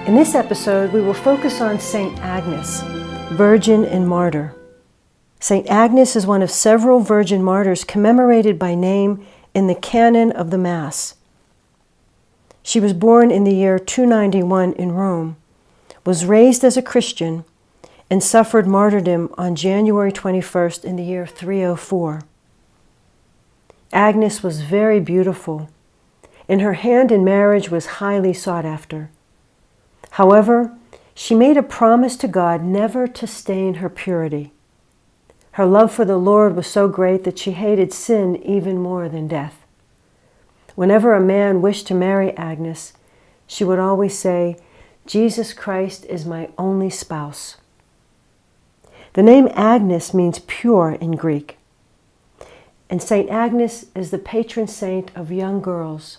In this episode, we will focus on Saint Agnes, Virgin and Martyr. Saint Agnes is one of several virgin martyrs commemorated by name in the canon of the Mass. She was born in the year 291 in Rome, was raised as a Christian, and suffered martyrdom on January 21st in the year 304. Agnes was very beautiful, and her hand in marriage was highly sought after. However, she made a promise to God never to stain her purity. Her love for the Lord was so great that she hated sin even more than death. Whenever a man wished to marry Agnes, she would always say, "Jesus Christ is my only spouse." The name Agnes means pure in Greek, and Saint Agnes is the patron saint of young girls.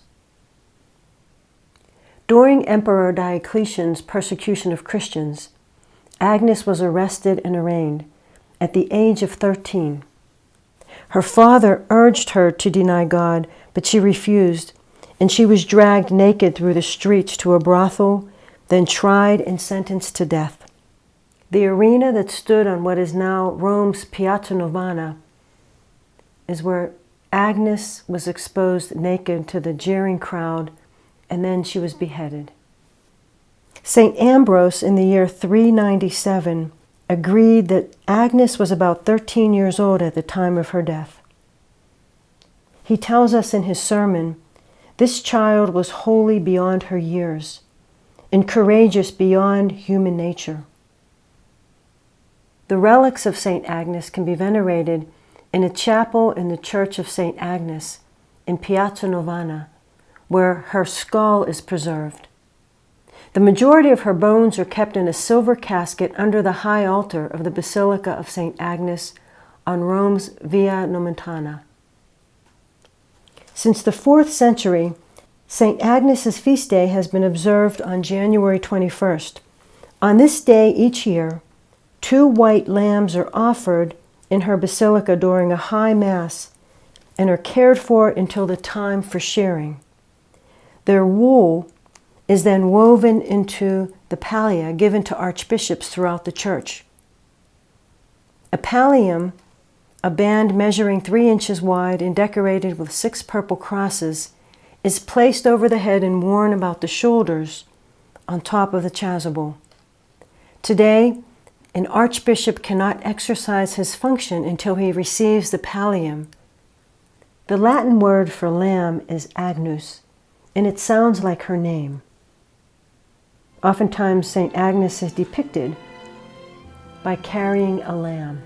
During Emperor Diocletian's persecution of Christians, Agnes was arrested and arraigned at the age of 13. Her father urged her to deny God, but she refused, and she was dragged naked through the streets to a brothel, then tried and sentenced to death. The arena that stood on what is now Rome's Piazza Navona is where Agnes was exposed naked to the jeering crowd, and then she was beheaded. St. Ambrose, in the year 397, agreed that Agnes was about 13 years old at the time of her death. He tells us in his sermon, "This child was holy beyond her years, and courageous beyond human nature." The relics of St. Agnes can be venerated in a chapel in the Church of St. Agnes in Piazza Navona, where her skull is preserved. The majority of her bones are kept in a silver casket under the high altar of the Basilica of St. Agnes on Rome's Via Nomentana. Since the 4th century, St. Agnes's feast day has been observed on January 21st. On this day each year, 2 white lambs are offered in her basilica during a high mass and are cared for until the time for shearing. Their wool is then woven into the pallia given to archbishops throughout the church. A pallium, a band measuring 3 inches wide and decorated with 6 purple crosses, is placed over the head and worn about the shoulders on top of the chasuble. Today, an archbishop cannot exercise his function until he receives the pallium. The Latin word for lamb is agnus, and it sounds like her name. Oftentimes, St. Agnes is depicted by carrying a lamb.